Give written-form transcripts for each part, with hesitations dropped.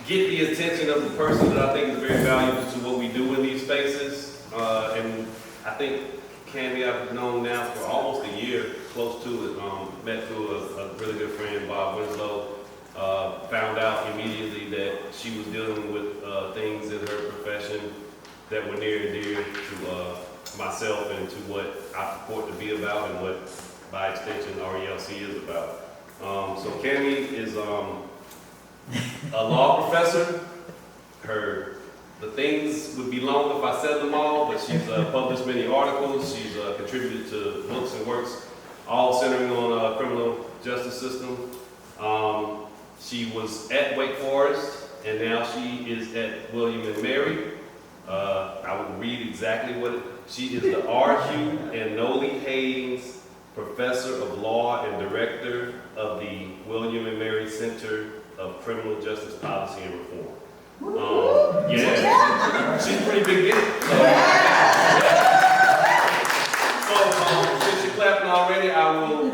get the attention of the person that I think is very valuable to what we do in these spaces. And I think Candy I've known now for almost a year, close to it. Met through a really good friend, Bob Winslow. Found out immediately that she was dealing with things in her profession that were near and dear to myself and to what I purport to be about and what, by extension, RELC is about. So Cammy is a law professor. The things would be long if I said them all, but she's published many articles. She's contributed to books and works, all centering on criminal justice system. She was at Wake Forest, and now she is at William and Mary. I will read exactly what she is: the R. Hugh and Nolie Haynes Professor of Law and Director of the William and Mary Center of Criminal Justice Policy and Reform. She's pretty big deal. So since you're clapping already, I will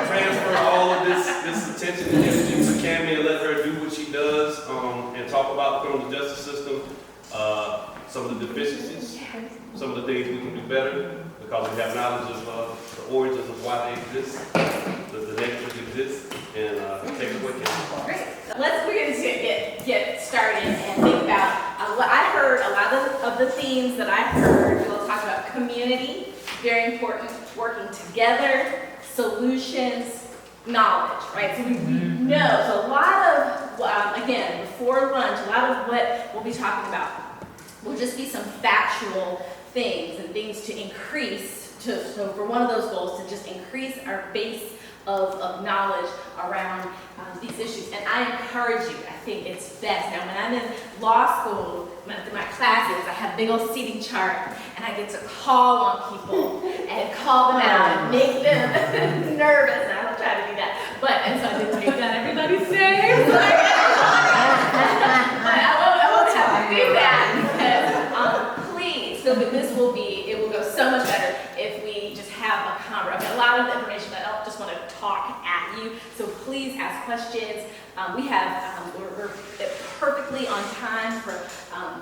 transfer all of this attention and energy to Cammy and let her do what she does and talk about the criminal justice system, some of the deficiencies, some of the things we can do better because we have knowledge of the origins of why they exist, the natures exist, and take it away, Cammy. Great. We're going to get started and think about what I heard. A lot of the themes that I heard, we'll talk about community, very important, working together, solutions, knowledge, right? So we know, so a lot of, again, before lunch, a lot of what we'll be talking about will just be some factual things and things to increase, so for one of those goals, to just increase our base of knowledge around these issues. And I encourage you, I think it's best. Now, when I'm in law school, my classes, I have a big old seating chart, and I get to call on people and call them out and make them nervous. And I don't try to do that. And so I didn't take down everybody's names. But I won't have to do that because, please, so it will go so much better if we just have a conversation. A lot of the information, I don't just want to talk at you, so please ask questions. We're perfectly on time for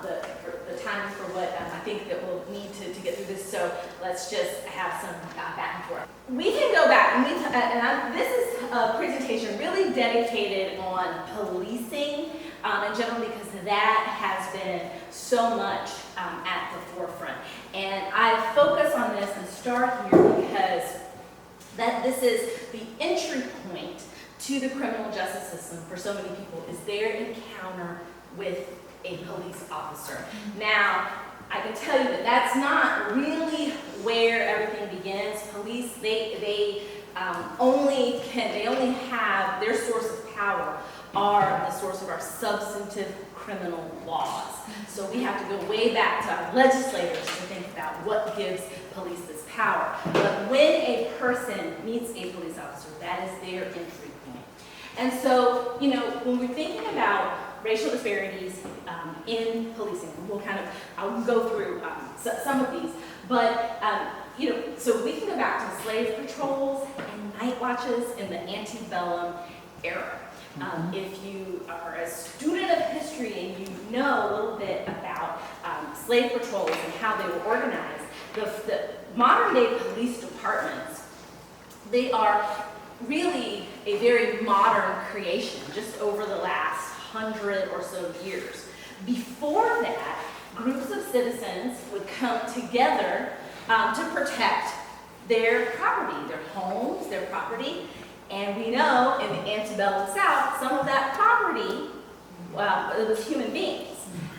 the time for what I think that we'll need to get through this. So let's just have some back and forth. We can go back, and this is a presentation really dedicated on policing in general because that has been so much at the forefront. And I focus on this and start here because this is the entry point to the criminal justice system for so many people, is their encounter with a police officer. Now, I can tell you that that's not really where everything begins. Police, they only have their source of power are the source of our substantive criminal laws. So we have to go way back to our legislators to think about what gives police this power. But when a person meets a police officer, that is their entry point. And so, when we're thinking about racial disparities in policing, I'll go through some of these, but so we can go back to slave patrols and night watches in the antebellum era. If you are a student of history and you know a little bit about slave patrols and how they were organized, the modern day police departments, they are really a very modern creation just over the last 100 or so years. Before that, groups of citizens would come together to protect their property, their homes, their property. And we know in the antebellum South, some of that property, it was human beings.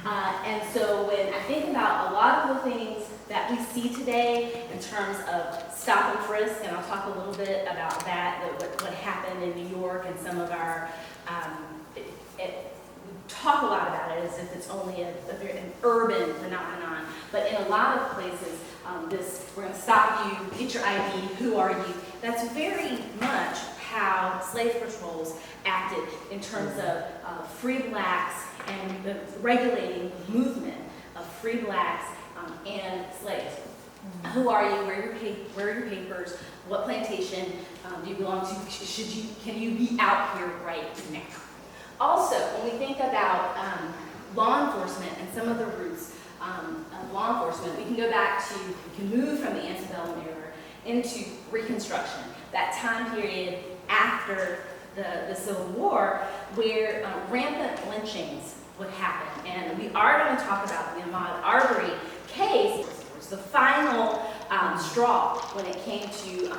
And so when I think about a lot of the things that we see today in terms of stop and frisk, and I'll talk a little bit about that, what happened in New York and some of our, we talk a lot about it as if it's only an urban phenomenon, but in a lot of places, we're going to stop you, get your ID, who are you? That's very much how slave patrols acted in terms of free blacks and the regulating the movement of free blacks and slaves. Who are you? Where are your papers? What plantation do you belong to? Can you be out here right now? Also, when we think about law enforcement and some of the roots of law enforcement, we can go back to, we can move from the antebellum era into Reconstruction, that time period after the Civil War, where rampant lynchings would happen. And we are going to talk about the Ahmaud Arbery case. It was the final straw when it came to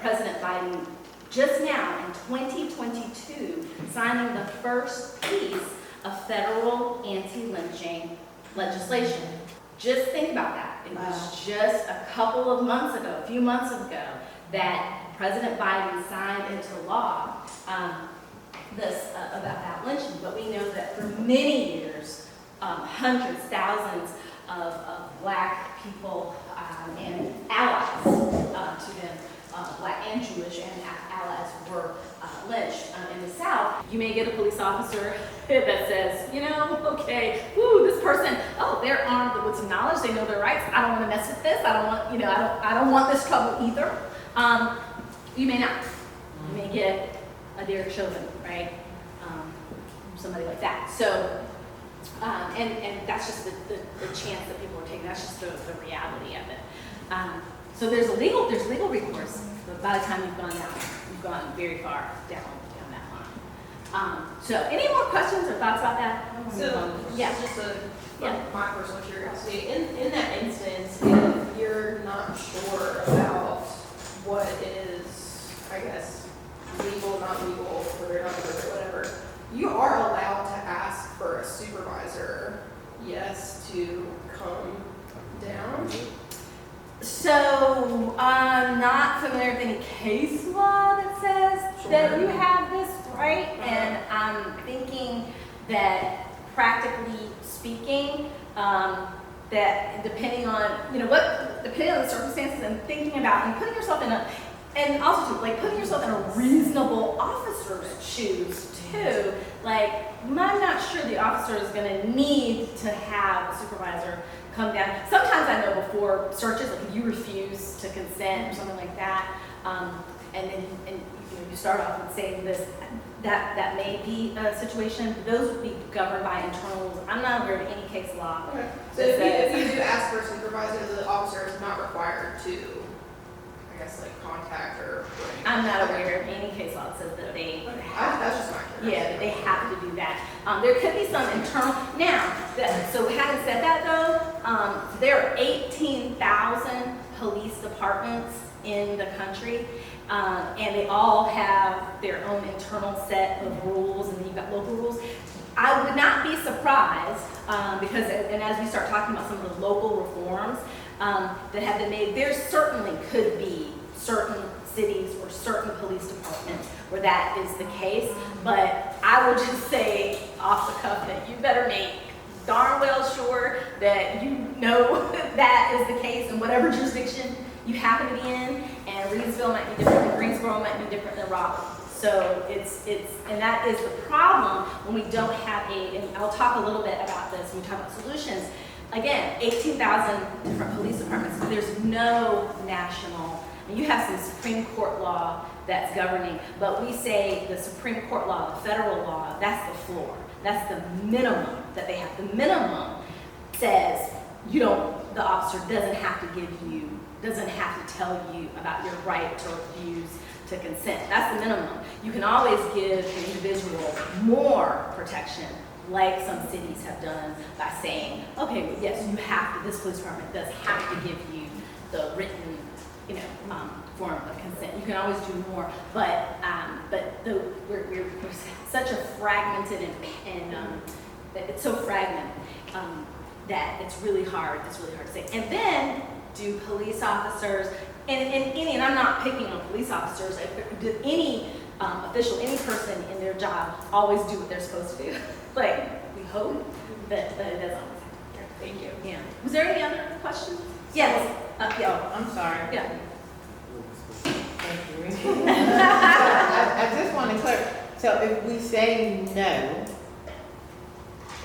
President Biden just now in 2022 signing the first piece of federal anti-lynching legislation. Just think about that. It was just a couple of months ago, a few months ago, that President Biden signed into law about that lynching. But we know that for many years, hundreds, thousands of Black people and allies to them, Black and Jewish and allies were lynched in the South. You may get a police officer that says, you know, okay, whoo, this person, oh, they're armed with some knowledge, they know their rights. I don't want to mess with this. I don't want, you know, I don't want this trouble either. You may not. You may get a Derek Chauvin, right? Somebody like that. So, and that's just the chance that people are taking. That's just the reality of it. So there's legal recourse, but by the time you've gone very far down that line. So any more questions or thoughts about that? So, yeah, just yeah. my personal curiosity, in that instance, if you're not sure about what is, I guess, legal, not legal, whether or not whatever, you are allowed to ask for a supervisor, yes, to come down. So I'm not familiar with any case law that says that you have this right, and I'm thinking that practically speaking, that depending on, you know, depending on the circumstances and thinking about and putting yourself in and also like putting yourself in a reasonable officer's shoes too. Like, I'm not sure the officer is going to need to have a supervisor come down. Sometimes I know before searches, like if you refuse to consent or something like that, and you start off with saying this, that may be a situation. Those would be governed by internal rules. I'm not aware of any case law. Okay. So if you do ask for a supervisor, the officer is not required to, I guess, like contact or. I'm not aware of any case law that says that they. That's just my curiosity. Yeah, that they have to do that. There could be some internal. Now, so having said that though, there are 18,000 police departments in the country, and they all have their own internal set of rules, and then you've got local rules. I would not be surprised, because, and as we start talking about some of the local reforms that have been made, there certainly could be certain cities or certain police departments where that is the case, but I would just say off the cuff that you better make darn well sure that you know that is the case in whatever jurisdiction you happen to be in, and Reedsville might be different than Greensboro, might be different than Raleigh. So and that is the problem when we don't have and I'll talk a little bit about this when we talk about solutions. Again, 18,000 different police departments, but there's no national. You have some Supreme Court law that's governing, but we say the Supreme Court law, the federal law, that's the floor. That's the minimum that they have. The minimum says the officer doesn't have to tell you about your right to refuse to consent. That's the minimum. You can always give an individual more protection, like some cities have done by saying, okay, well, yes, you have to, this police department does have to give you the written, form of consent. You can always do more, but we're such a fragmented and it's so fragmented that it's really hard to say. And then do police officers and I'm not picking on police officers. Do any official, any person in their job always do what they're supposed to do? Like, we hope that it doesn't always happen. Thank you. Yeah. Was there any other questions? Yes. Yeah. Oh, I'm sorry. Yeah. Thank you. I just want to clarify. So if we say no,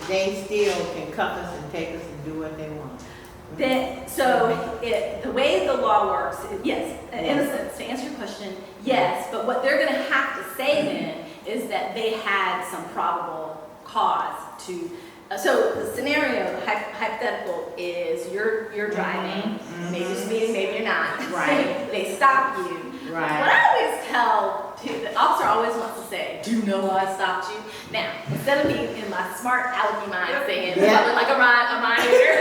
they still can cuff us and take us and do what they want. The way the law works, yes, in a sense, to answer your question, yes, but what they're going to have to say then is that they had some probable cause to. So the scenario, hypothetical, is you're driving, maybe you're speeding, maybe you're not. Right. They stop you. Right. What I always tell, the officer always wants to say, "Do you know why I stopped you?" Now, instead of me in my smart alecky mind saying, something like a mind reader,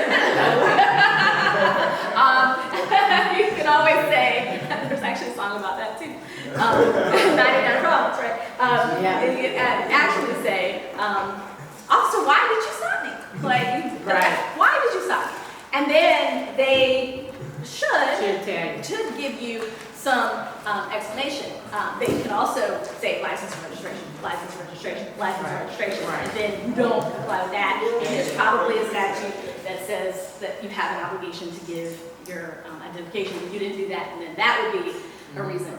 you can always say, there's actually a song about that too. 99 Problems, right? You can actually say, "Officer, why did you stop me?" Like, why did you stop me? And then they should give you some explanation. They can also say license and registration, license and registration, license and registration, and then you don't comply with that. And there's probably a statute that says that you have an obligation to give your identification. If you didn't do that, and then that would be a reason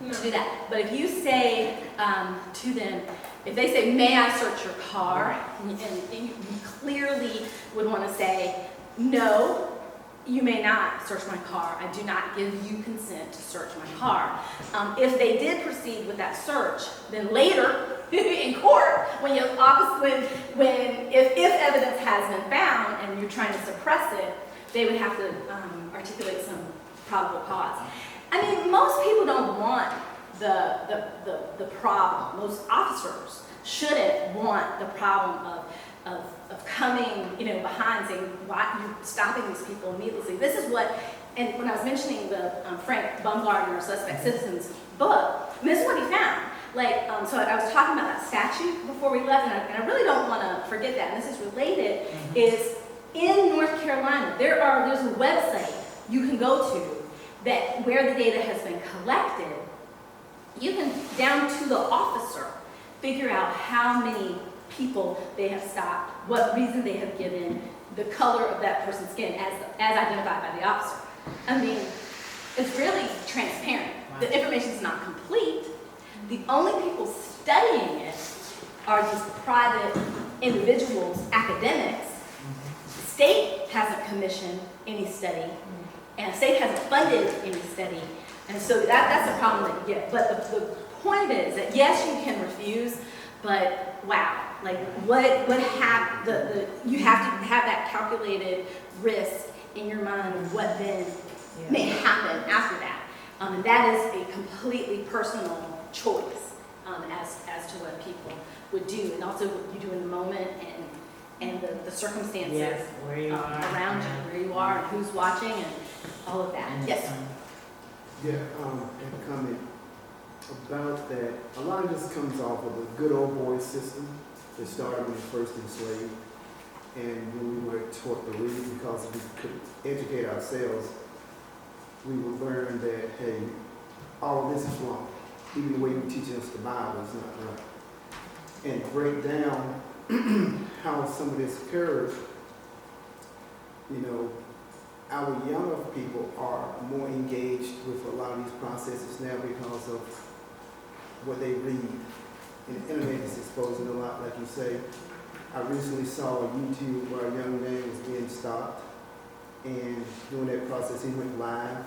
to do that. But if you say to them, if they say, "May I search your car?" and you clearly would want to say, "No, you may not search my car. I do not give you consent to search my car." If they did proceed with that search, then later in court, when your office, if evidence has been found and you're trying to suppress it, they would have to articulate some probable cause. I mean, most people don't want the problem. Most officers shouldn't want the problem of coming, behind, saying, "Why you're stopping these people needlessly?" This is what, and when I was mentioning the Frank Baumgartner Suspect Citizens book, this is what he found. Like, so I was talking about that statute before we left, and I really don't want to forget that. And this is related. Is in North Carolina there's a website you can go to that where the data has been collected. You can, down to the officer, figure out how many people they have stopped, what reason they have given, the color of that person's skin as identified by the officer. I mean, it's really transparent. The information is not complete. The only people studying it are these private individuals, academics. The state hasn't commissioned any study, and the state hasn't funded any study. And so that's a problem that you get. But the point is that yes, you can refuse, but wow, like what happened? You have to have that calculated risk in your mind of what then may happen after that, and that is a completely personal choice as to what people would do, and also what you do in the moment and the circumstances where you are, around you, where you are, and who's watching, and all of that. Yes. Yeah, and comment about that. A lot of this comes off of the good old boy system that started when we first enslaved, and when we were taught to read, because we could educate ourselves, we would learn that, hey, all of this is wrong. Even the way you teach us the Bible is not right. And break down how some of this occurs. Our younger people are more engaged with a lot of these processes now because of what they read. And the internet is exposing a lot, like you say. I recently saw on YouTube where a young man was being stopped, and during that process he went live,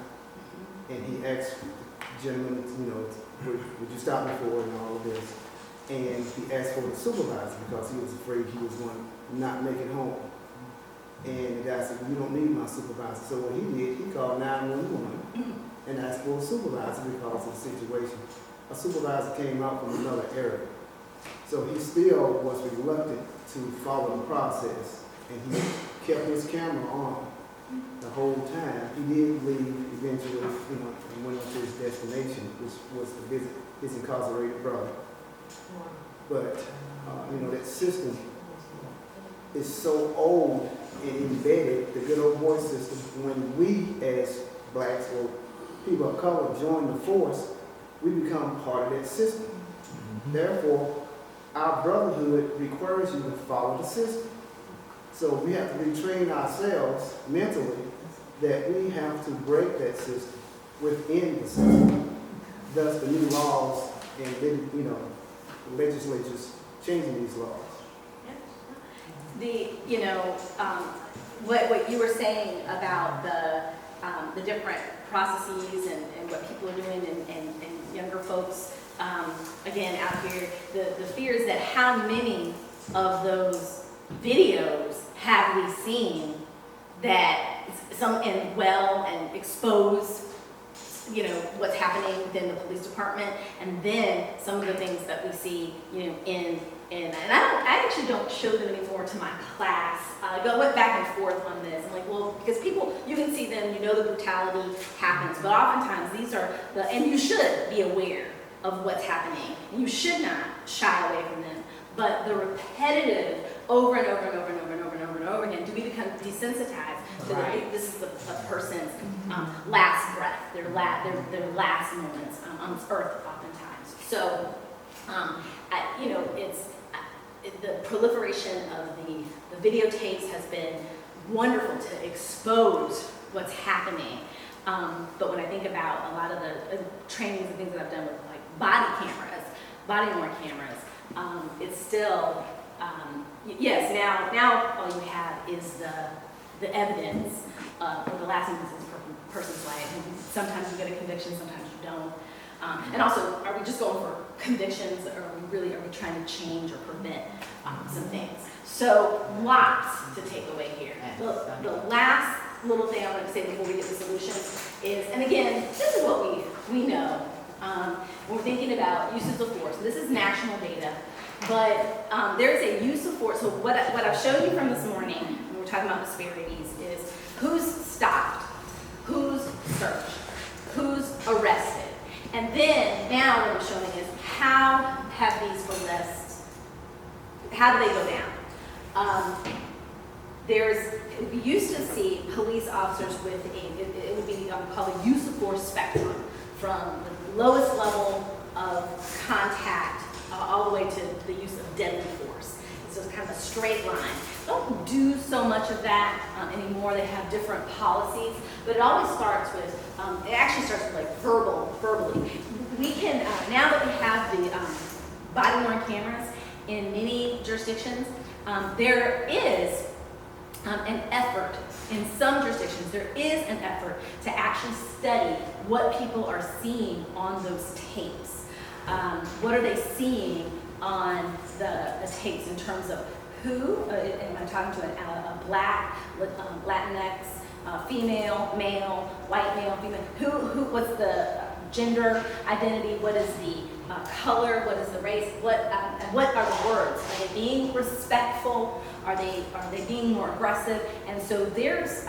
and he asked the gentleman, would you stop me for and all of this? And he asked for the supervisor because he was afraid he was going to not make it home. And the guy said, "You don't need my supervisor." So what he did, he called 911 and asked for a supervisor because of the situation. A supervisor came out from another area. So he still was reluctant to follow the process, and he kept his camera on the whole time. He did leave eventually, and went up to his destination, which was to visit his incarcerated brother. But, that system is so old and embedded, the good old boy system. When we as blacks or people of color join the force, we become part of that system. Therefore, our brotherhood requires you to follow the system. So we have to retrain ourselves mentally that we have to break that system within the system. Thus the new laws and legislatures changing these laws. What you were saying about the different processes and what people are doing and younger folks again, out here, the fear is that how many of those videos have we seen that some and expose, you know, what's happening within the police department, and then some of the things that we see, you know, and I actually don't show them anymore to my class. I went back and forth on this. I'm like, well, because people, you can see them, you know the brutality happens, but oftentimes these are and you should be aware of what's happening, and you should not shy away from them, but the repetitive over and over and over and over and over and over and over again, do we become desensitized to this is a person's last breath, their last moments on this earth oftentimes. So, you know, it's the proliferation of the videotapes has been wonderful to expose what's happening. But when I think about a lot of the trainings and things that I've done with like body-worn cameras, it's still, yes, now all you have is the evidence of the lasting in a person's life. And sometimes you get a conviction, sometimes you don't. And also, are we just going for convictions, or are we trying to change or prevent some things? So lots to take away here. The last little thing I want to say before we get to solutions is, and again, this is what we know. When we're thinking about uses of force, this is national data, but there's a use of force. So what I've showed you from this morning, when we're talking about disparities, is who's stopped, who's searched, who's arrested. And then, now what I'm showing is how have these arrests, how do they go down? We used to see police officers with it would be called a use of force spectrum, from the lowest level of contact all the way to the use of deadly force. So it's kind of a straight line. Don't do so much of that anymore. They have different policies, but it always starts with, it actually starts with like verbally. We can, now that we have the body-worn cameras in many jurisdictions, there is an effort, in some jurisdictions, there is an effort to actually study what people are seeing on those tapes. What are they seeing on the tapes in terms of who, am I talking to a black, Latinx, female, male, white male, female, what's the gender identity, what is the color, what is the race, what are the words? Are they being respectful? Are they being more aggressive? And so there's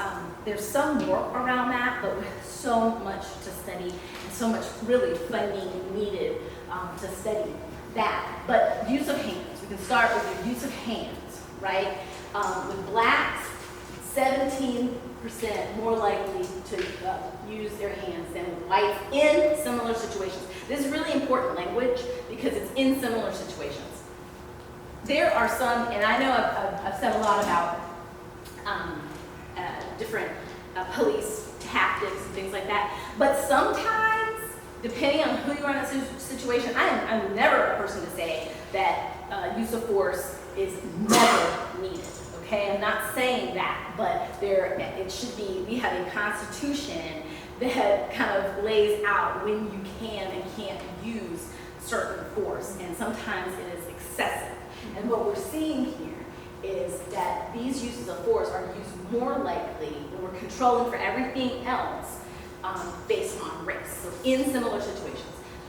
some work around that, but with so much to study and so much really funding needed to study that. But use of hands, we can start with your use of hands, right? With blacks, 17% more likely to use their hands than whites in similar situations. This is really important language because it's in similar situations. There are some, and I know I've said a lot about different police tactics and things like that, but sometimes, depending on who you are in that situation, I'm never a person to say that use of force is never needed. Okay, I'm not saying that, but it should be, we have a constitution that kind of lays out when you can and can't use certain force, and sometimes it is excessive. And what we're seeing here is that these uses of force are used more likely when we're controlling for everything else based on race. So in similar situations,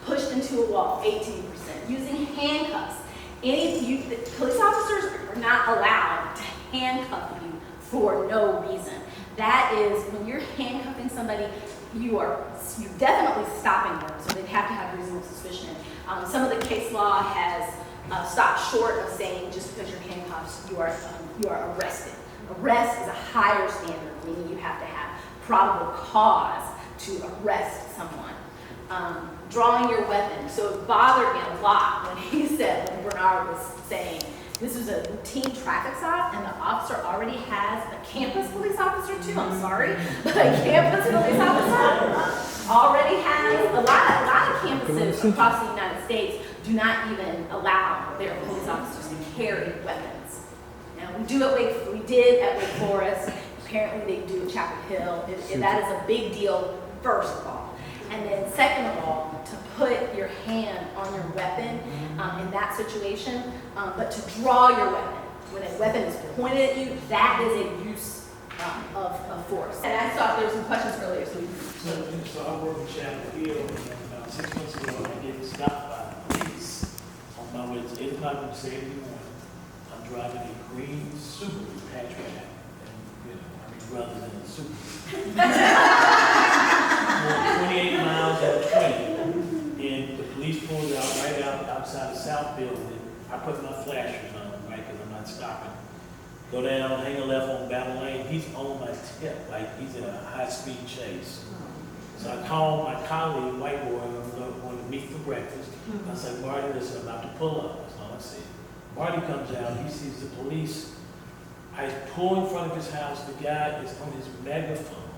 pushed into a wall, 18%, using handcuffs. Police officers are not allowed to handcuff you for no reason. That is, when you're handcuffing somebody, you're definitely stopping them, so they have to have reasonable suspicion. Some of the case law has stopped short of saying just because you're handcuffed, you are arrested. Arrest is a higher standard, meaning you have to have probable cause to arrest someone. Drawing your weapon. So it bothered me a lot when Bernard was saying, this is a routine traffic stop, and the officer already has a campus police officer too, I'm sorry, but a campus police officer already has, a lot of campuses across the United States do not even allow their police officers to carry weapons. Now, we did at Wake Forest, apparently they do at Chapel Hill. That is a big deal, first of all. And then second of all, to put your hand on your weapon in that situation, but to draw your weapon. When a weapon is pointed at you, that is a use of force. And I saw there were some questions earlier, so we So I work in Chapel Hill, and about 6 months ago, I get stopped by the police on my way to 8 o'clock on Saturday morning. I'm driving a green Subaru hatchback, and, rather than a Subaru. Going 28 miles at a 20, and the police pulled out right outside the South Building. I put my flashers on, right, because I'm not stopping. Go down, hang a left on Battle Lane. He's on my tip, like he's in a high-speed chase. So I called my colleague, white boy, I'm going to meet for breakfast. I said, Marty, listen, I'm about to pull up. That's all I said. Marty comes out, he sees the police. I pull in front of his house. The guy is on his megaphone.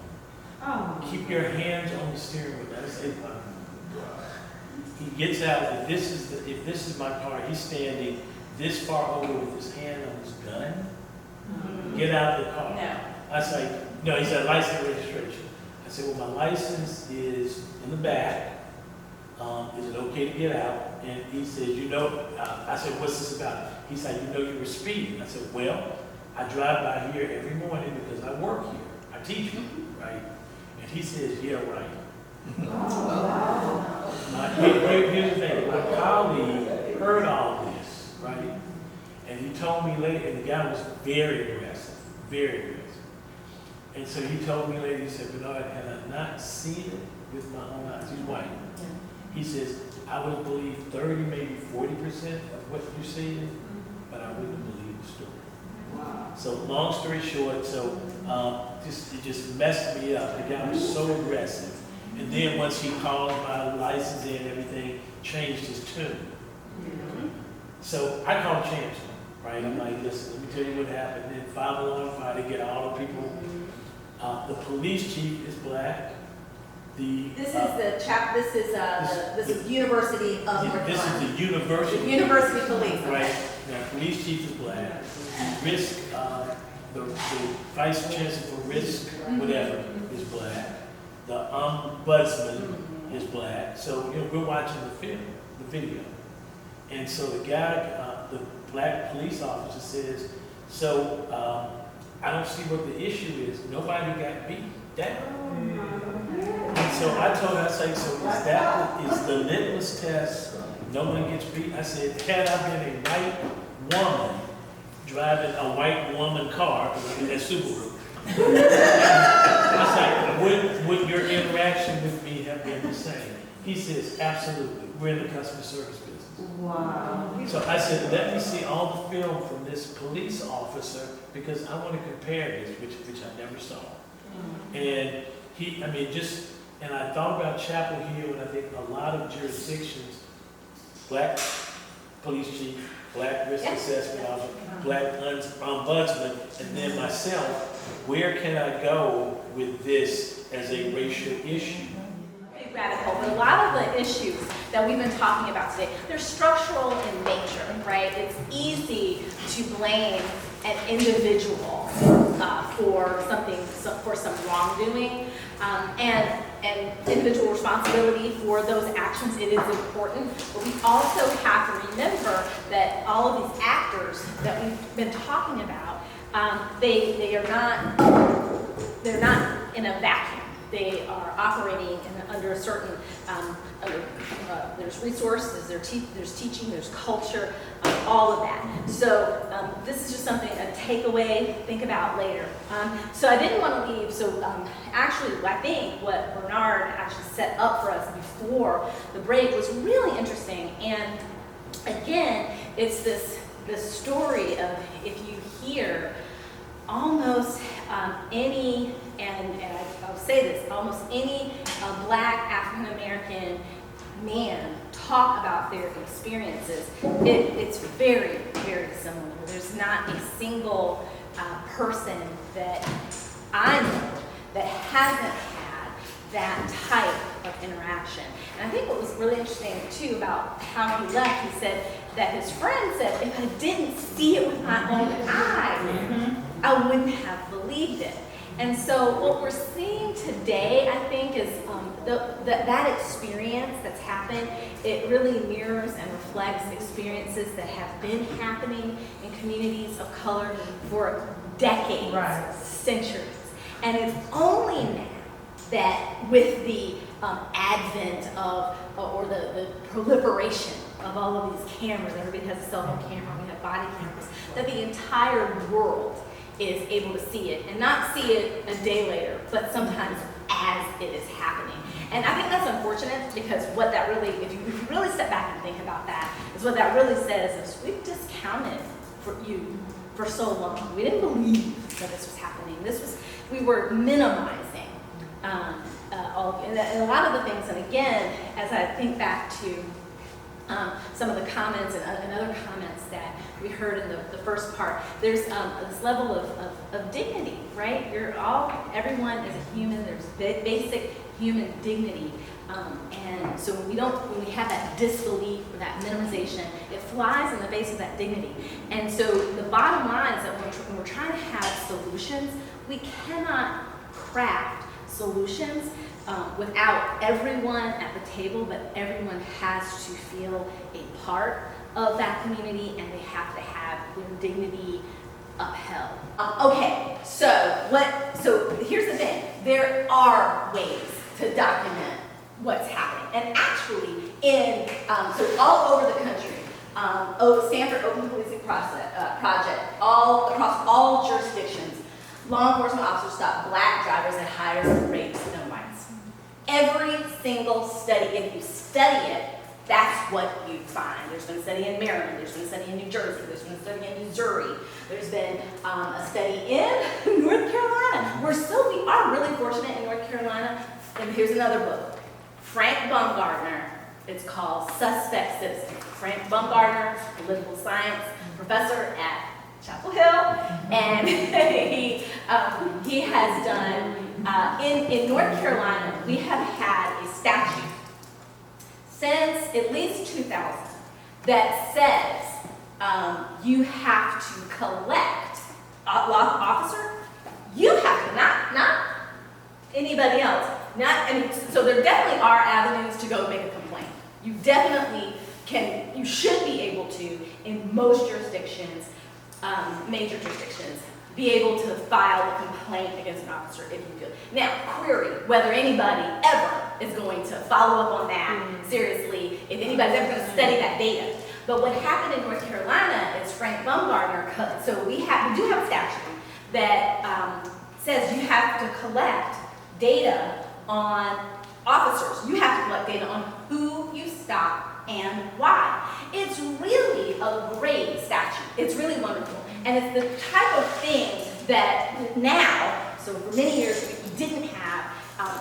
Keep your hands on the steering wheel. That's it. He gets out, if this is my car, he's standing this far over with his hand on his gun. Get out of the car. No. I say, no, he said license and registration. I said, well, my license is in the back. Is it okay to get out? And he said, I said, what's this about? He said, you were speeding. I said, well, I drive by here every morning because I work here. I teach here, right? And he says, yeah, right. Here's the thing. My colleague heard all this, right? And he told me later, and the guy was very aggressive, very aggressive. And so he told me later, he said, Bernard, had I not seen it with my own eyes, he's white. He says, I would have believed 30, maybe 40% of what you said, but I wouldn't have believed the story. Wow. So long story short, it just messed me up. The guy was so aggressive. And then once he called my license and everything, changed his tune. So I called Chancellor, right? I'm like, listen, let me tell you what happened. Then 5 alarm fire to get all the people. The police chief is black. This is University of North Carolina. This is the university. The University Police. Right. Now, police chief is black. RISC, the vice chancellor for RISC, whatever, is black. The ombudsman is black. So we're watching the video. And so the guy, the black police officer says, so I don't see what the issue is. Nobody got beat down. And so I told her, I said, so is the litmus test, no one gets beat? I said, had I been a white woman driving a white woman car, because I'm in that Subaru, I said, would your interaction with me have been the same? He says, absolutely. We're in the customer service business. Wow. So I said, let me see all the film from this police officer because I want to compare this, which I never saw. And and I thought about Chapel Hill, and I think a lot of jurisdictions, black police chief, black risk assessment officer, black ombudsman, and then myself, where can I go with this as a racial issue? Radical, but a lot of the issues that we've been talking about today, they're structural in nature, right? It's easy to blame an individual for some wrongdoing, and individual responsibility for those actions. It is important, but we also have to remember that all of these actors that we've been talking about, they're not in a vacuum. They are operating under a certain, there's resources, there's teaching, there's culture, all of that. So this is just something, a takeaway, think about later. So I didn't want to leave, actually I think what Bernard actually set up for us before the break was really interesting. And again, it's this story of if you hear almost any, and I'll say this, almost any black African-American man talk about their experiences, it's very, very similar. There's not a single person that I know that hasn't had that type of interaction. And I think what was really interesting too about how he left, he said that his friend said, if I didn't see it with my own eyes, I wouldn't have believed it. And so what we're seeing today, I think, is that experience that's happened, it really mirrors and reflects experiences that have been happening in communities of color for decades, Right. centuries. And it's only now that with the advent of, or the proliferation of all of these cameras, everybody has a cell phone camera, we have body cameras, that the entire world is able to see it, and not see it a day later, but sometimes as it is happening. And I think that's unfortunate, because what that really, if you really step back and think about that, is what that really says is we've discounted for you for so long. We didn't believe that this was happening. We were minimizing all of it. And a lot of the things, and again, as I think back to some of the comments and other comments that we heard in the first part, there's this level of dignity, right? Everyone is a human. There's basic human dignity, and so when we have that disbelief or that minimization, it flies in the face of that dignity. And so the bottom line is that when we're trying to have solutions, we cannot craft solutions without everyone at the table, but everyone has to feel a part of that community, and they have to have their dignity upheld. Okay, so here's the thing. There are ways to document what's happening. And actually, so all over the country, Stanford Open Policing Project, across all jurisdictions, law enforcement officers stop black drivers at higher rates than whites. Every single study, if you study it, that's what you find. There's been a study in Maryland, there's been a study in New Jersey, there's been a study in Missouri, there's been a study in North Carolina. We are really fortunate in North Carolina. And here's another book, Frank Baumgartner. It's called Suspect Citizen. Frank Baumgartner, political science professor at Chapel Hill, and he has done, in North Carolina, we have had a statute since at least 2000 that says you have to collect, officer, you have to, not anybody else, so there definitely are avenues to go make a complaint. You definitely you should be able to, in most jurisdictions, major jurisdictions, be able to file a complaint against an officer if you feel. Now, query whether anybody ever is going to follow up on that seriously, if anybody's ever going to study that data. But what happened in North Carolina is Frank Baumgartner, so we do have a statute that says you have to collect data on officers. You have to collect data on who you stop and why. It's really a great statute. It's really wonderful. And it's the type of thing that now, so for many years we didn't have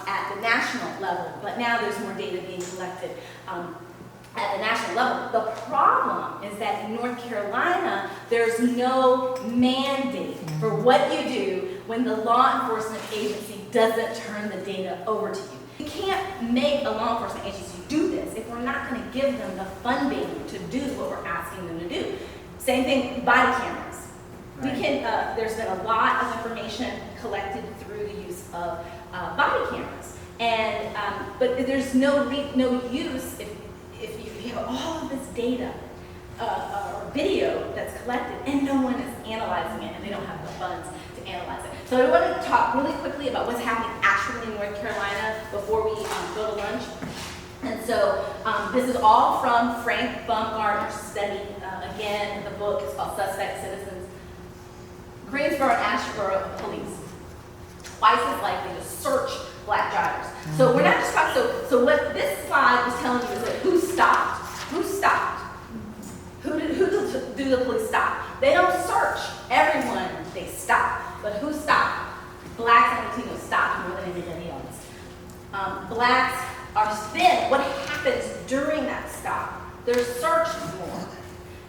at the national level, but now there's more data being collected at the national level. The problem is that in North Carolina, there's no mandate for what you do when the law enforcement agency doesn't turn the data over to you. We can't make a law enforcement agency do this if we're not going to give them the funding to do what we're asking them to do. Same thing, body cameras. We can. There's been a lot of information collected through the use of body cameras, and but there's no use if you have all of this data or video that's collected and no one is analyzing it, and they don't have the funds to analyze it. So I want to talk really quickly about what's happening actually in North Carolina before we go to lunch. And so this is all from Frank Baumgartner's study. Again, the book is called Suspect Citizens. Greensboro and Asheboro police twice as likely to search black drivers. So we're not just talking, so what this slide was telling you is that who stopped? Who stopped? Who do the police stop? They don't search everyone they stop, but who stopped? Blacks and Latinos stopped more than anybody else. Blacks are then, what happens during that stop? They're searched more.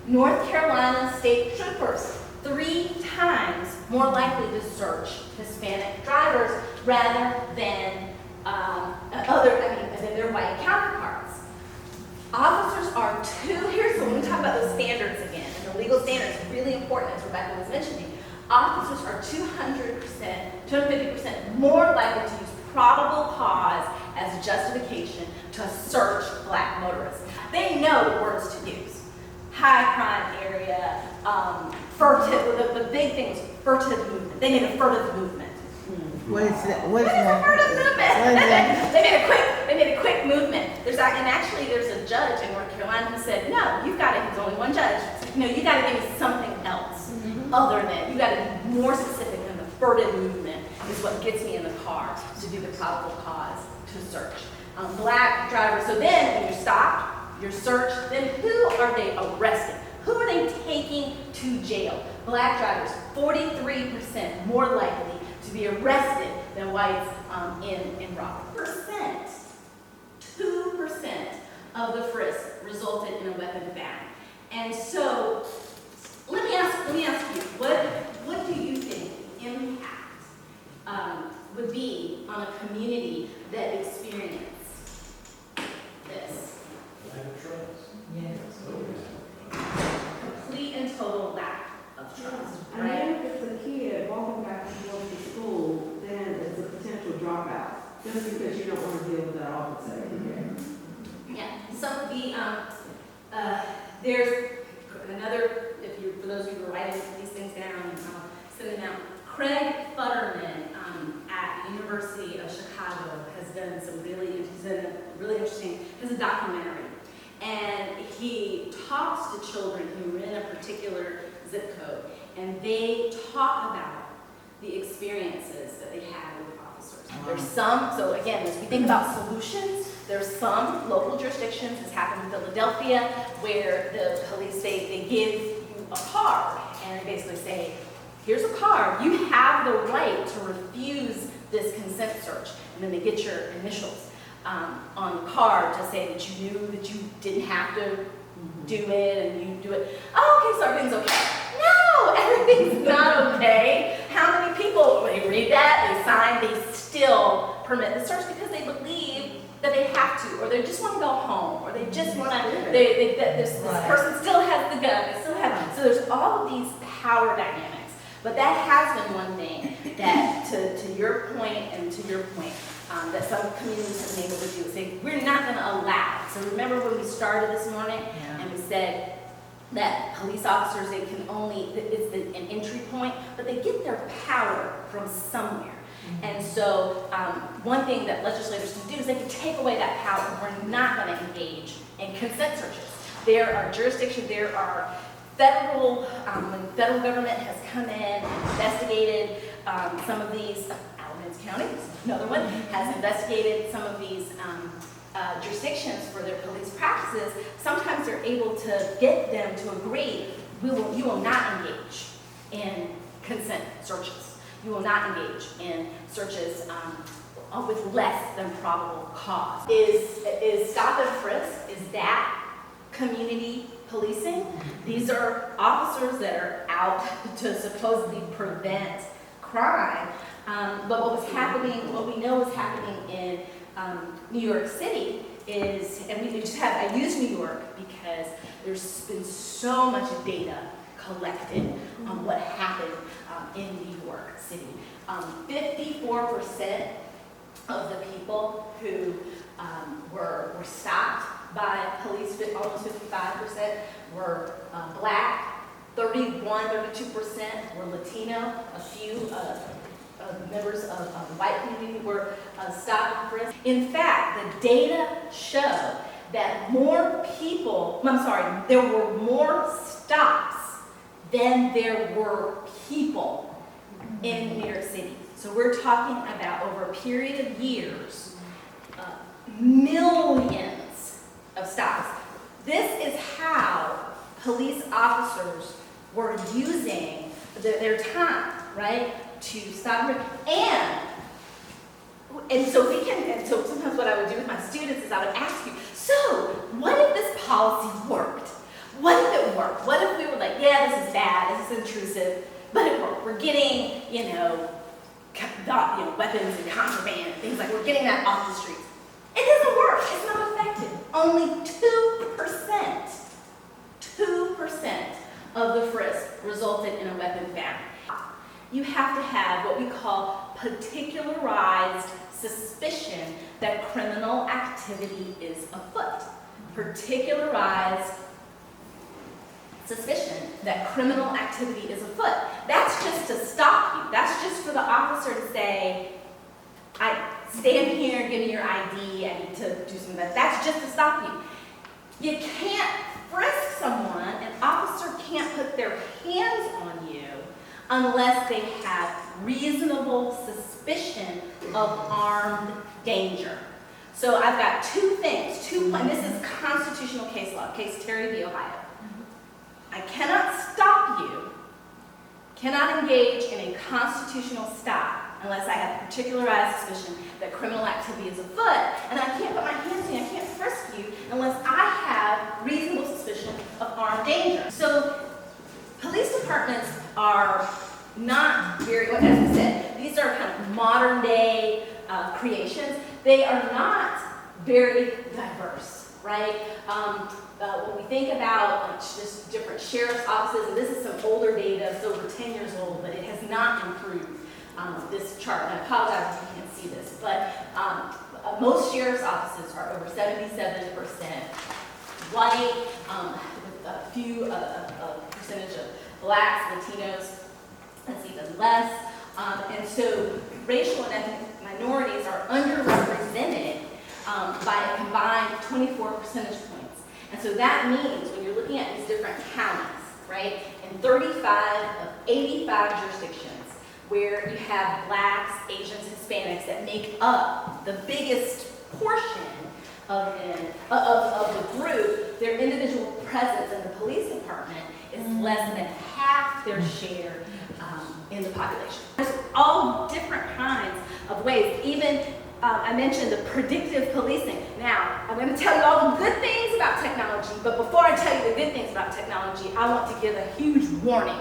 North Carolina state troopers, 3 times more likely to search Hispanic drivers rather than their white counterparts. Officers are when we talk about those standards again, and the legal standards, really important, as Rebecca was mentioning. officers are 250% more likely to use probable cause as justification to search black motorists. They know the words to use. High crime area, furtive, the big thing was furtive movement. They made a furtive movement. What is that? What is What is a that? furtive movement? What is that? They made a quick movement. There's a judge in North Carolina who said, no, you've got to, there's only one judge. No, you got to give me something else other than, you got to be more specific than the furtive movement is what gets me in the car to do the probable cause to search. Black drivers, so then when you're stopped, you're searched, then who are they arresting? Who are they taking to jail? Black drivers, 43% more likely to be arrested than whites in Rockingham. 2% of the frisk resulted in a weapon found. And so, let me ask you, what do you think the impact would be on a community that experienced this? Complete and total lack of trust, And right? then if it's a kid walking back and forth to school, then it's a potential dropout, just because you don't want to deal with that officer. Yeah, some of the, there's another, for those of you who are writing these things down, send them out. Craig Futterman at the University of Chicago has done some really interesting, has a documentary. And he talks to children who are in a particular zip code, and they talk about the experiences that they had with officers. There's some, so again, as we think about solutions, there's some local jurisdictions, this happened in Philadelphia, where the police, they give you a card, and they basically say, here's a card, you have the right to refuse this consent search, and then they get your initials on the card to say that you knew that you didn't have to do it, and you do it. Oh, okay, so everything's okay. No, everything's not okay. How many people, when they read that, they sign, they still permit the search because they believe that they have to, or they just want to go home, or they just want to, this person still has the gun, they still have, so there's all of these power dynamics. But that has been one thing that, to your point and to your point, that some communities have been able to do, say, we're not going to allow. So remember when we started this morning, and we said that police officers, they can only, it's an entry point, but they get their power from somewhere. And so one thing that legislators can do is they can take away that power. We're not going to engage in consent searches. There are jurisdictions, there are federal, when the federal government has come in and investigated some of these, Alamance County, another one, has investigated some of these jurisdictions for their police practices. Sometimes they're able to get them to agree, you will not engage in consent searches. You will not engage in searches with less than probable cause. Is stop and frisk, is that community policing? These are officers that are out to supposedly prevent crime. But what was happening, what we know is happening in New York City is, and we just have, I use New York because there's been so much data collected on what happened in New York City. 54% of the people who were stopped by police, almost 55% were black, 32% were Latino, a few members of the white community were stopped and frisked. In fact, the data show that there were more stops than there were people in New York City. So we're talking about over a period of years, millions of stops. This is how police officers were using their time, right, to stop and so sometimes what I would do with my students is I would ask you, so what if this policy worked? What if it worked? What if we were like, yeah, this is bad, this is intrusive, but it worked. We're getting, weapons and contraband and things like, we're getting that off the streets. It doesn't work, it's not effective. Only 2% of the frisk resulted in a weapon found. you have to have what we call particularized suspicion that criminal activity is afoot. Particularized suspicion that criminal activity is afoot. That's just to stop you. That's just for the officer to say, I stand here, give me your ID, I need to do something. That's just to stop you. You can't frisk someone, an officer can't put their hands on you unless they have reasonable suspicion of armed danger. So I've got two things, and this is constitutional case law, case Terry v. Ohio. I cannot stop you, cannot engage in a constitutional stop unless I have particularized suspicion that criminal activity is afoot, and I can't put my hands on you, I can't frisk you unless I have reasonable suspicion of armed danger. So police departments are not very, as I said, these are kind of modern day creations. They are not very diverse, right? When we think about just different sheriff's offices, and this is some older data, it's over 10 years old, but it has not improved, this chart. And I apologize if you can't see this, but most sheriff's offices are over 77% white, with a few percentage of blacks, Latinos, that's even less. And so racial and ethnic minorities are underrepresented by a combined 24 percentage points. And so that means when you're looking at these different counties, right, in 35 of 85 jurisdictions where you have blacks, Asians, Hispanics that make up the biggest portion of the group, their individual presence in the police department is less than half their share in the population. There's all different kinds of ways. Even I mentioned the predictive policing. Now, I'm going to tell you all the good things about technology, but before I tell you the good things about technology, I want to give a huge warning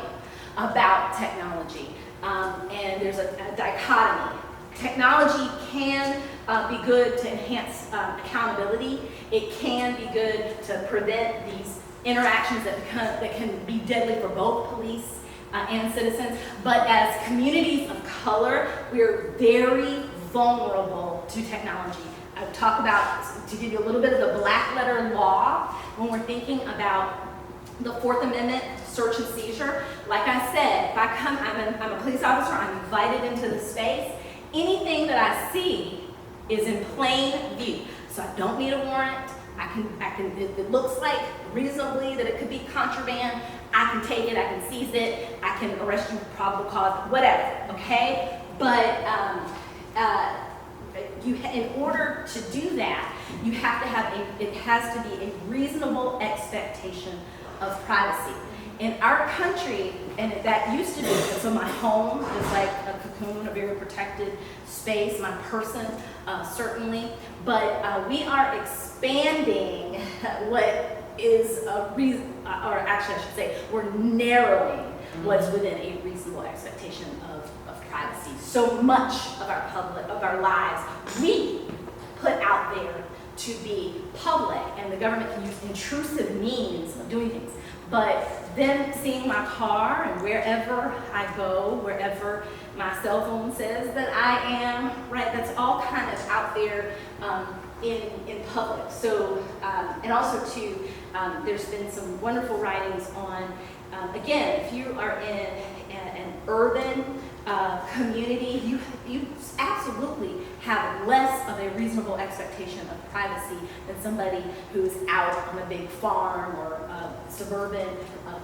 about technology. And there's a dichotomy. Technology can be good to enhance accountability. It can be good to prevent these interactions that can be deadly for both police and citizens. But as communities of color, we're very vulnerable to technology. I've talked about, to give you a little bit of the black letter law, when we're thinking about the Fourth Amendment, search and seizure. Like I said, if I come, I'm a police officer, I'm invited into the space, anything that I see is in plain view. So I don't need a warrant. It looks like reasonably that it could be contraband. I can take it, I can seize it, I can arrest you for probable cause, whatever, okay? But in order to do that, you have to have it has to be a reasonable expectation of privacy. In our country, and that used to be, so my home is like a cocoon, a very protected space, my person, certainly, but we are expanding what is a reason, or actually I should say, we're narrowing what's within a reasonable expectation of privacy. So much of our lives, we put out there to be public, and the government can use intrusive means of doing things. But then seeing my car and wherever I go, wherever my cell phone says that I am, right, that's all kind of out there in public. So, and also too, there's been some wonderful writings on, again, if you are in an urban community, you absolutely have less of a reasonable expectation of privacy than somebody who's out on a big farm or suburban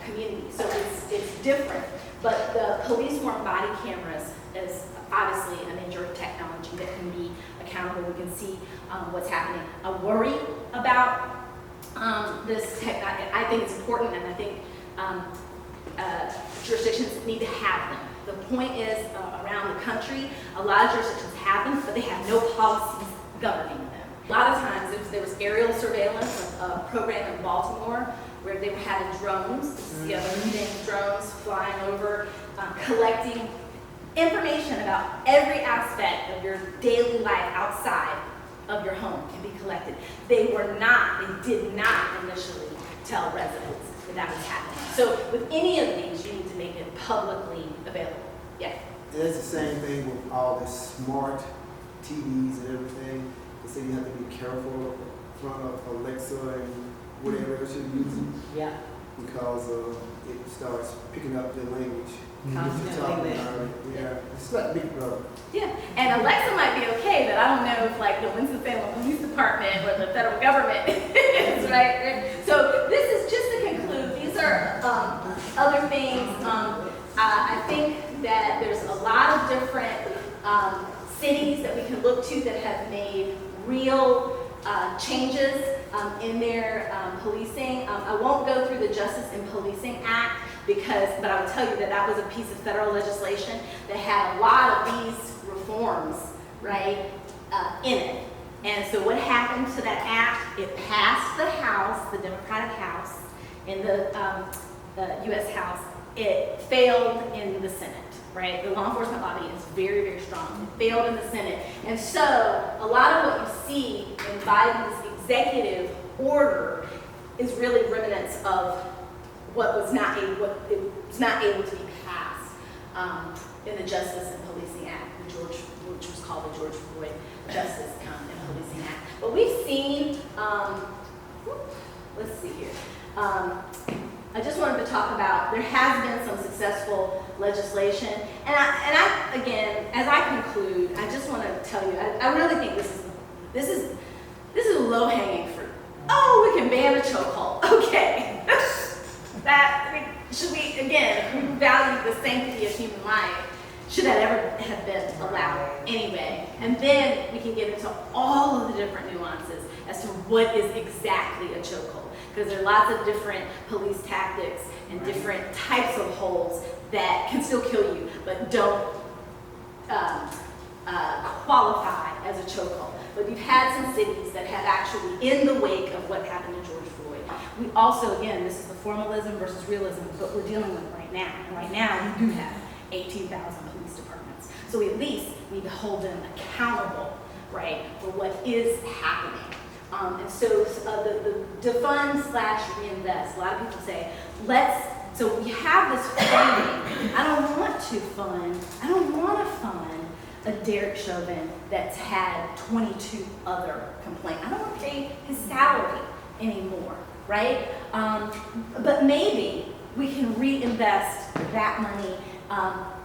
community. So it's different. But the police-worn body cameras is obviously a major technology that can be accountable. We can see what's happening. I worry about this technology. I think it's important, and I think jurisdictions need to have them. The point is, around the country, a lot of jurisdictions have them, but they have no policies governing them. A lot of times, there was aerial surveillance, a program in Baltimore, where they were having drones, the other thing, drones flying over, collecting information about every aspect of your daily life outside of your home can be collected. They did not initially tell residents that was happening. So with any of these, you need to make it publicly available. Yeah. And it's the same thing with all the smart TVs and everything. They say you have to be careful in front of Alexa and whatever else you're using Yeah. because it starts picking up the language. Constantly. Yeah, it's like Big Brother. Yeah, and Alexa might be okay, but I don't know if like the Winston-Salem Police Department or the federal government is, right? So this is just to conclude, these are other things. I think that there's a lot of different cities that we can look to that have made real changes in their policing. I won't go through the Justice in Policing Act but I will tell you that that was a piece of federal legislation that had a lot of these reforms, right, in it. And so what happened to that act? It passed the House, the Democratic House, in the U.S. House. It failed in the Senate, right? The law enforcement lobby is very, very strong. It failed in the Senate. And so a lot of what you see in Biden's executive order is really remnants of what was not able to be passed in the Justice and Policing Act, which was called the George Floyd Justice and Policing Act. But we've seen, let's see here. I just wanted to talk about, there has been some successful legislation, and I again, as I conclude, I just want to tell you, I really think this is low-hanging fruit. Oh, we can ban a chokehold. Okay. Should we, again, if we value the sanctity of human life, should that ever have been allowed anyway? And then we can get into all of the different nuances as to what is exactly a chokehold. Because there are lots of different police tactics and different types of holds that can still kill you, but don't qualify as a chokehold. But we've had some cities that have actually, in the wake of what happened to George Floyd, we also, again, this is the formalism versus realism, what we're dealing with right now. And right now, we do have 18,000 police departments. So we at least need to hold them accountable, right, for what is happening. And so the defund/reinvest, a lot of people say, so we have this funding. I don't want to fund a Derek Chauvin that's had 22 other complaints. I don't want to pay his salary anymore, right? But maybe we can reinvest that money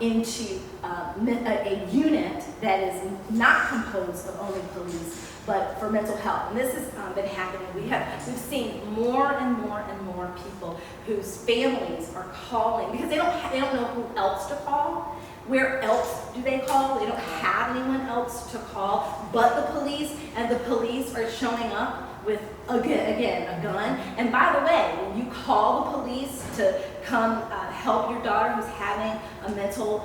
into a unit that is not composed of only police, but for mental health. And this has been happening. We've seen more and more and more people whose families are calling because they don't know who else to call. Where else do they call? They don't have anyone else to call but the police, and the police are showing up with, again, a gun. And by the way, when you call the police to come help your daughter who's having a mental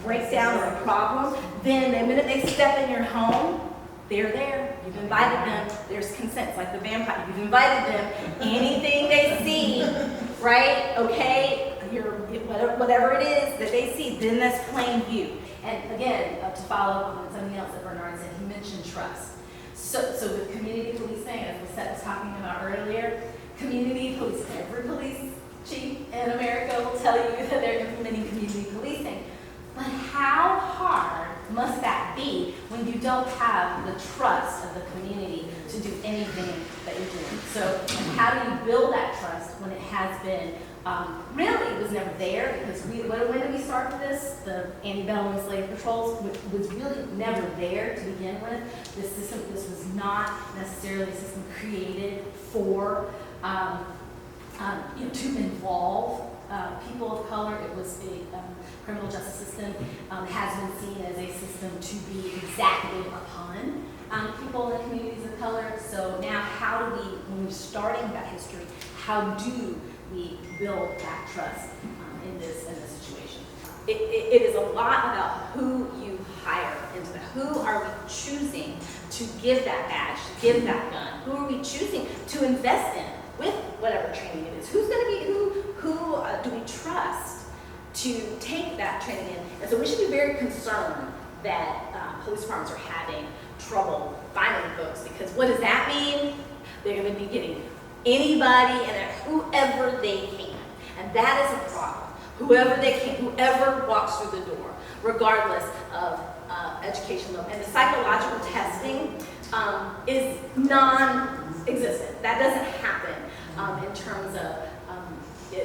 breakdown or a problem, then the minute they step in your home, they're there. You've invited them. There's consent. It's like the vampire. You've invited them. Anything they see, right? Okay, whatever it is that they see, then that's plain view. And again, to follow up on something else that Bernard said, he mentioned trust. So with community policing, as Seth was talking about earlier, community policing, every police chief in America will tell you that they're implementing community policing. But how hard must that be when you don't have the trust of the community to do anything that you're doing? So how do you build that trust when it has been, really it was never there, because when did we start with this? The antebellum and slave patrols was really never there to begin with. This system, this was not necessarily a system created for, to involve people of color. It was a criminal justice system has been seen as a system to be exacted upon people in communities of color. So now how do we, when we're starting that history, how do we build that trust in this situation? It is a lot about who you hire into that. Who are we choosing to give that badge, to give that gun? Who are we choosing to invest in with whatever training it is? Who's going to be, who do we trust to take that training in? And so we should be very concerned that police departments are having trouble finding folks, because what does that mean? They're going to be getting anybody and whoever they can. And that is a problem. whoever walks through the door, regardless of education level. And the psychological testing is non-existent. That doesn't happen in terms of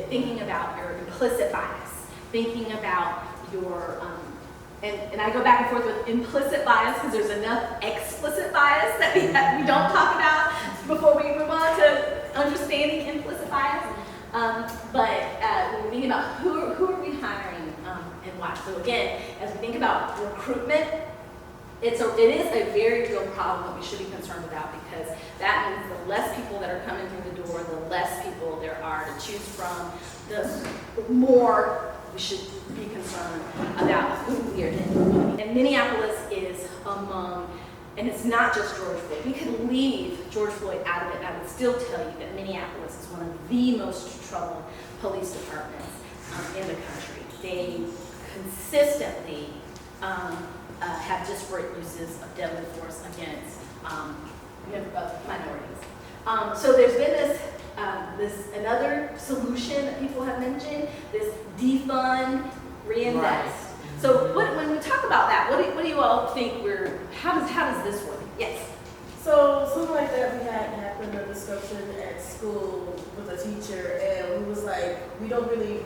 thinking about your implicit bias, thinking about your, and I go back and forth with implicit bias because there's enough explicit bias that we don't talk about before we move on to understanding implicit bias. But when we think about who are we hiring and why. So again, as we think about recruitment, it is a very real problem that we should be concerned about, because that means the less people that are coming through the door, the less people there are to choose from, the more we should be concerned about who we are in. And Minneapolis is among, and it's not just George Floyd. We could leave George Floyd out of it, and I would still tell you that Minneapolis is one of the most troubled police departments in the country. They consistently have disparate uses of deadly force against minorities. So there's been this another solution that people have mentioned, this defund, reinvest. Right. So when we talk about that, what do you all think how does this work? Yes. So something like that happened a discussion at school with a teacher, and we was like, we don't really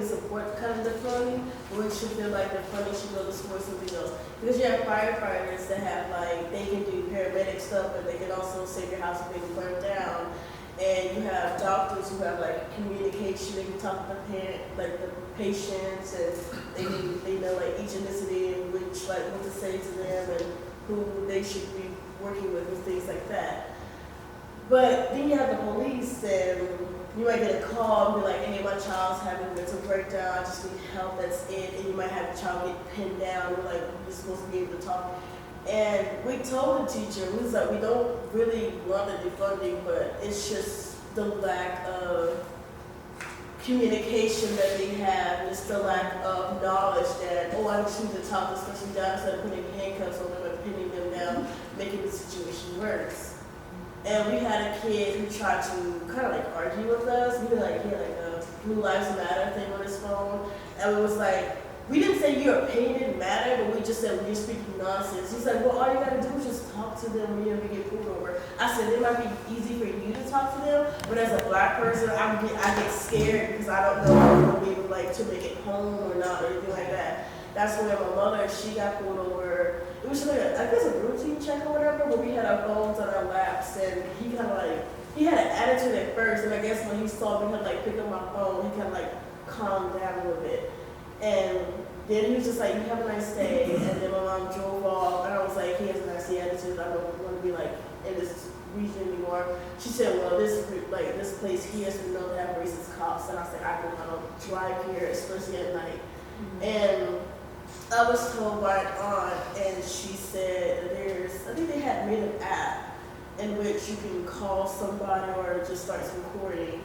support kind of the funding, but we should feel like the funding should go to support something else. Because you have firefighters that have they can do paramedic stuff, but they can also save your house if they burn down. And you have doctors who have communication, they can talk to the patients, and they know each ethnicity and which what to say to them and who they should be working with and things like that. But then you have the police, and you might get a call and be like, hey, my child's having a mental breakdown, I just need help, that's it. And you might have a child get pinned down, and you're supposed to be able to talk. And we told the teacher, we was like, we don't really want the defunding, but it's just the lack of communication that they have, it's the lack of knowledge that, I just need to talk this person down instead of putting handcuffs on them and pinning them down, making the situation worse. And we had a kid who tried to kind of argue with us. He had a Blue Lives Matter thing on his phone. And it was we didn't say your opinion didn't matter, but we just said you're speaking nonsense. He's like, well, all you gotta do is just talk to them when you get pulled over. I said, it might be easy for you to talk to them, but as a black person, I get scared because I don't know if I'm gonna be able to make it home or not or anything like that. That's when my mother, she got pulled over. It was just a routine check or whatever, but we had our phones on our laps, and he kind of he had an attitude at first, and I guess when he saw me pick up my phone, he kind of calmed down a little bit. And then he was just like, you have a nice day. And then my mom drove off, and I was like, he has a nice attitude. I don't want to be in this region anymore. She said, well, this place here is known to have racist cops. And I said, I don't drive here, especially at night. Mm-hmm. And I was told by an aunt, and she said I think they had made an app in which you can call somebody or just start recording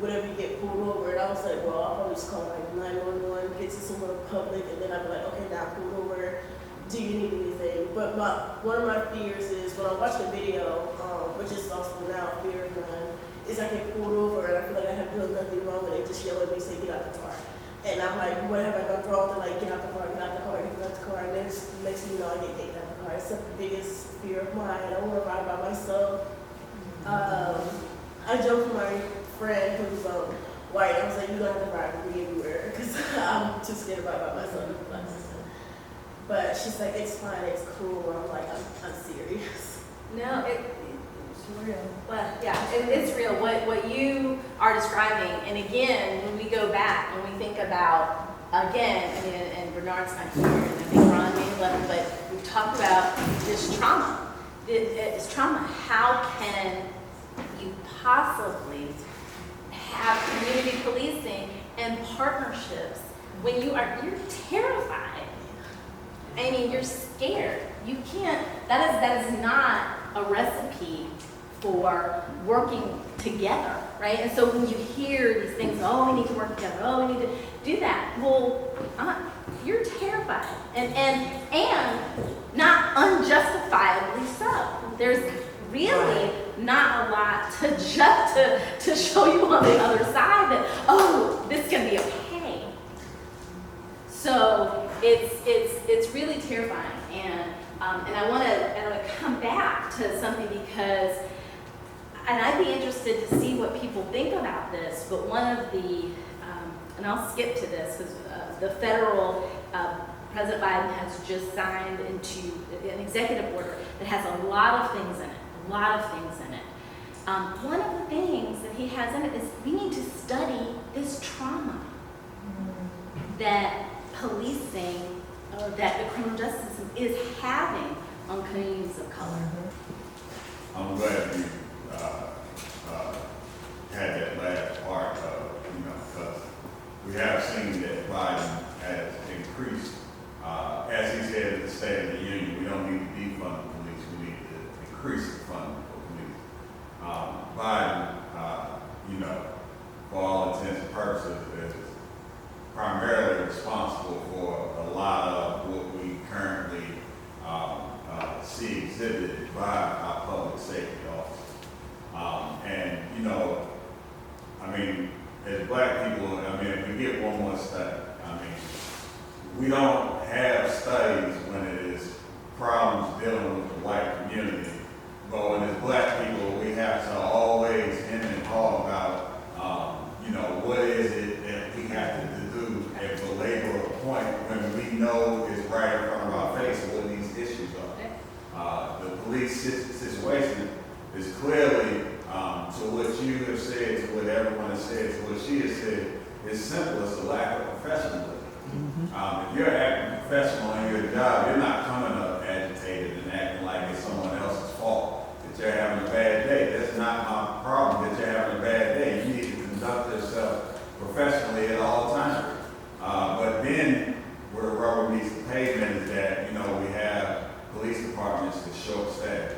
whenever you get pulled over. And I was like, well, I'll probably just call 911, get to somewhere public, and then I'll be like, okay, now pulled over, do you need anything? But one of my fears is when I watch the video, which is also now a fear of mine, is I get pulled over and I feel like I have done nothing wrong, and they just yell at me and say, get out the car. And I'm like, what have I done wrong to get out the car, get out the car, get out the car, and then next thing you know, I get kicked out the car. It's the biggest fear of mine. I don't want to ride by myself. I joked with my friend who's white. I was like, you don't have to ride with me everywhere because I'm too scared to ride by myself. But she's like, it's fine, it's cool. I'm like, I'm serious. No, it's real. Well, yeah, it's real. What you are describing, and again, when we go back, when we think about, again, and Bernard's not here, and I think Ron may have left, but we've talked about this trauma. It's trauma. How can you possibly have community policing and partnerships when you're terrified? I mean, you're scared. You can't, that is not a recipe for working together, right? And so when you hear these things, we need to work together, we need to do that. Well, you're terrified, and not unjustifiably so. There's really not a lot to show you on the other side that, this can be okay. to something because, and I'd be interested to see what people think about this, but one of the, and I'll skip to this, because the federal, President Biden has just signed into an executive order that has a lot of things in it, One of the things that he has in it is we need to study this trauma that policing, or that the criminal justice system is having on communities of color. I'm glad you had that last part of, because we have seen that Biden has increased, as he said at the State of the Union, we don't need to defund the police, we need to increase the funding for police. Biden, for all intents and purposes, is primarily responsible for a lot of what we currently see exhibited by our public safety officers. As black people, if we get one more study, we don't have studies when it is problems dealing with the white community, but when it's black people, we have to always hem and haw about, what is it that we have to do and belabor a point when we know is right in front of our face what these issues are. The police situation is clearly, to what you have said, to what everyone has said, to what she has said, is simple. It's a lack of professionalism. If you're acting professional in your job, you're not coming up agitated and acting like it's someone else's fault that you're having a bad day. That's not my problem that you're having a bad day. You need to conduct yourself professionally at all times. But then where rubber meets the pavement is that, we have police departments that short staffed.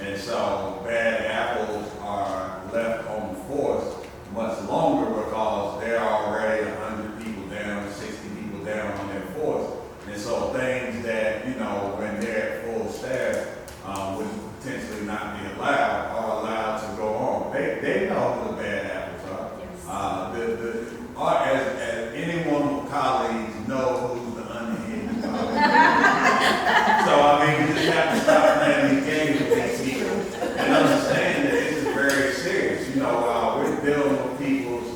And so bad apples are left on the force much longer because they're already 100 people down, 60 people down on their force. And so things that, when they're at full staff, would potentially not be allowed are allowed to go on. They know who the bad apples are. Yes. As anyone with colleagues know who's the unhinged. We just have to stop playing these games with these people and understand that this is very serious. We're dealing with people's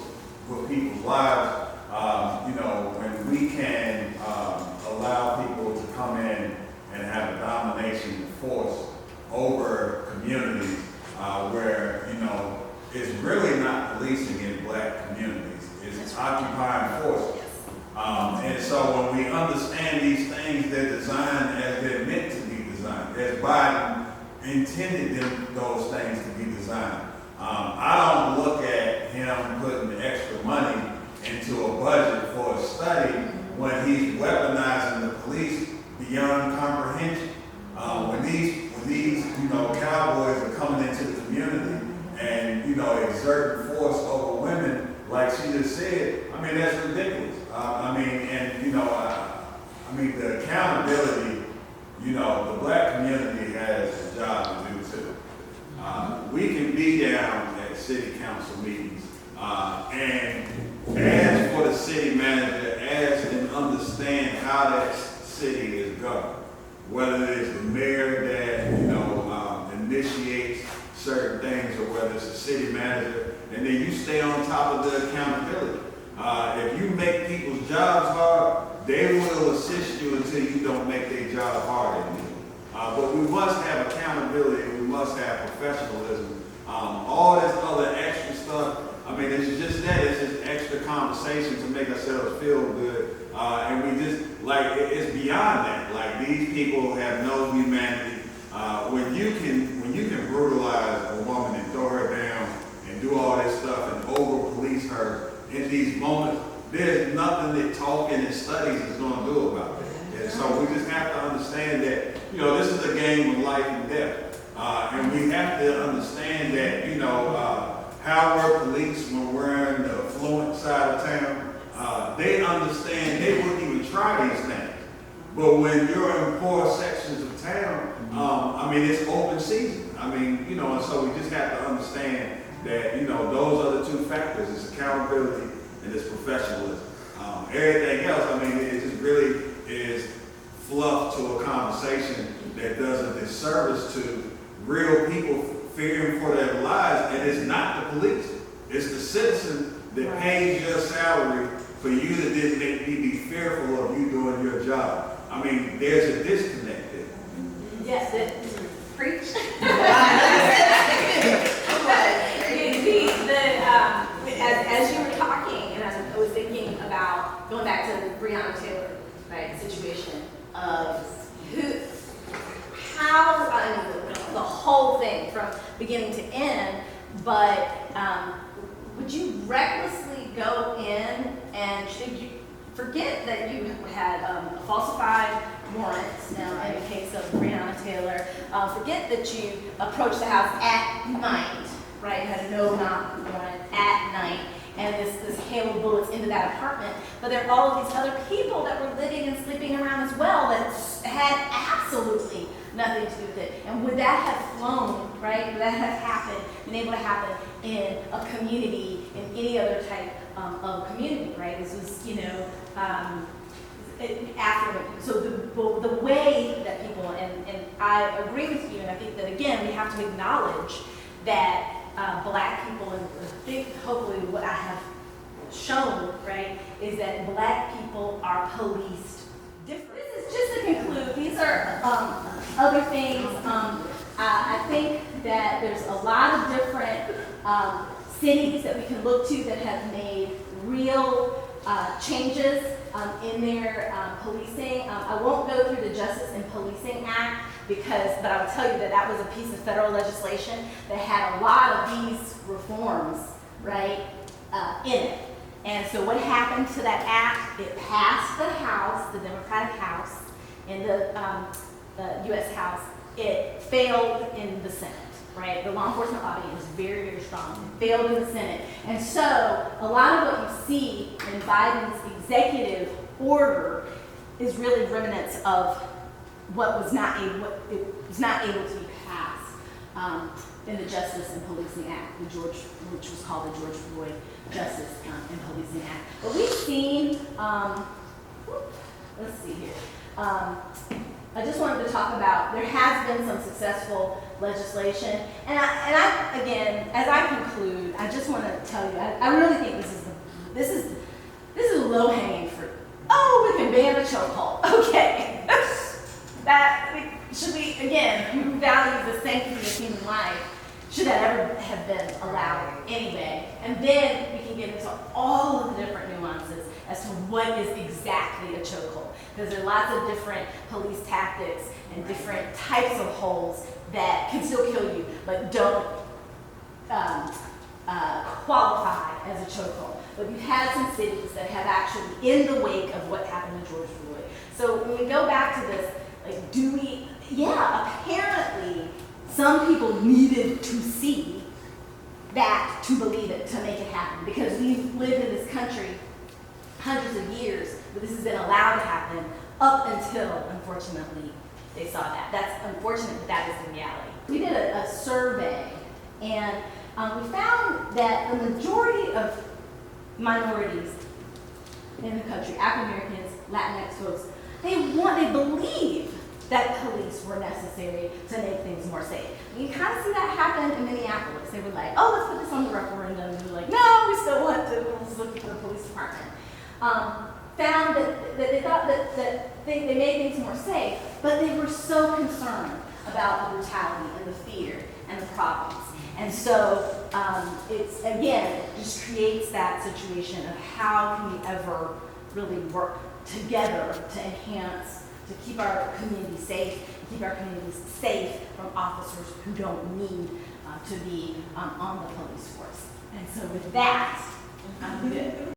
lives. When we can allow people to come in and have a domination force over communities where, it's really not policing in black communities. It's occupying force. And so when we understand these things, they're designed as they're meant to be designed, as Biden intended those things to be designed. I don't look at him putting extra money into a budget for a study when he's weaponizing the police beyond comprehension. When these cowboys are coming into the community and, exerting force over women, like she just said, that's ridiculous. The accountability, the black community has a job to do too. We can be down at city council meetings and ask for the city manager, ask and understand how that city is governed. Whether it's the mayor that, initiates certain things or whether it's the city manager, and then you stay on top of the accountability. If you make people's jobs hard, they will assist you until you don't make their job hard anymore. But we must have accountability and we must have professionalism. All this other extra stuff, it's just that, it's just extra conversation to make ourselves feel good. And we just, it's beyond that. These people have no humanity. When you can brutalize a woman and throw her down and do all this stuff and over-police her in these moments, there's nothing that talking and studies is going to do about it. And so we just have to understand that, this is a game of life and death. And we have to understand that, how we're police when we're in the affluent side of town, they understand they wouldn't even try these things. But when you're in poor sections of town, it's open season. And so we just have to understand that, those are the two factors. It's accountability and it's professionalism. Everything else, it just really is fluff to a conversation that does a disservice to real people fearing for their lives, and it's not the police. It's the citizen that pays your salary for you to then make me be fearful of you doing your job. I mean, there's a disconnect there. Yes, preach. As you were talking, and as I was thinking about going back to the Breonna Taylor situation of the whole thing from beginning to end, but would you recklessly go in and should you forget that you had falsified warrants now in the case of Breonna Taylor, forget that you approached the house at night, right, had a no-knock warrant at night, and this hail of bullets into that apartment, but there are all of these other people that were living and sleeping around as well that had absolutely nothing to do with it. And would that have flown, right? Would that have happened, been able to happen in a community, in any other type of community, right? This was, so the way that people, and I agree with you, and I think that again, we have to acknowledge that Black people, and I think hopefully what I have shown, right, is that Black people are policed different. This is just to conclude, these are other things. I think that there's a lot of different cities that we can look to that have made real changes in their policing. I won't go through the Justice and Policing Act but I will tell you that was a piece of federal legislation that had a lot of these reforms, right, in it. And so what happened to that act? It passed the House, the Democratic House, in the U.S. House. It failed in the Senate, right? The law enforcement lobby is very, very strong. It failed in the Senate. And so a lot of what you see in Biden's executive order is really remnants of what was not able to be passed in the Justice and Policing Act, which was called the George Floyd Justice and Policing Act. But we've seen, let's see here. I just wanted to talk about, there has been some successful legislation, and I again, as I conclude, I just want to tell you, I really think this is low-hanging fruit. Oh, we can ban a chokehold. Okay. Should we, again, who value the sanctity of human life, should that ever have been allowed anyway? And then we can get into all of the different nuances as to what is exactly a chokehold. Because there are lots of different police tactics and different types of holds that can still kill you, but don't qualify as a chokehold. But we've had some cities that have actually, in the wake of what happened to George Floyd. So when we go back to this, apparently some people needed to see that to believe it, to make it happen. Because we've lived in this country hundreds of years, but this has been allowed to happen up until, unfortunately, they saw that. That's unfortunate, but that is the reality. We did a survey, and we found that the majority of minorities in the country, African Americans, Latinx folks, they believe that police were necessary to make things more safe. You kind of see that happen in Minneapolis. They were like, oh, let's put this on the referendum. And we were like, no, we still want to look at the police department. Found that they thought that they made things more safe, but they were so concerned about the brutality and the fear and the problems. And so it's, again, just creates that situation of how can we ever really work together to enhance, to keep our community safe, keep our communities safe from officers who don't need to be on the police force. And so with that, I'm good.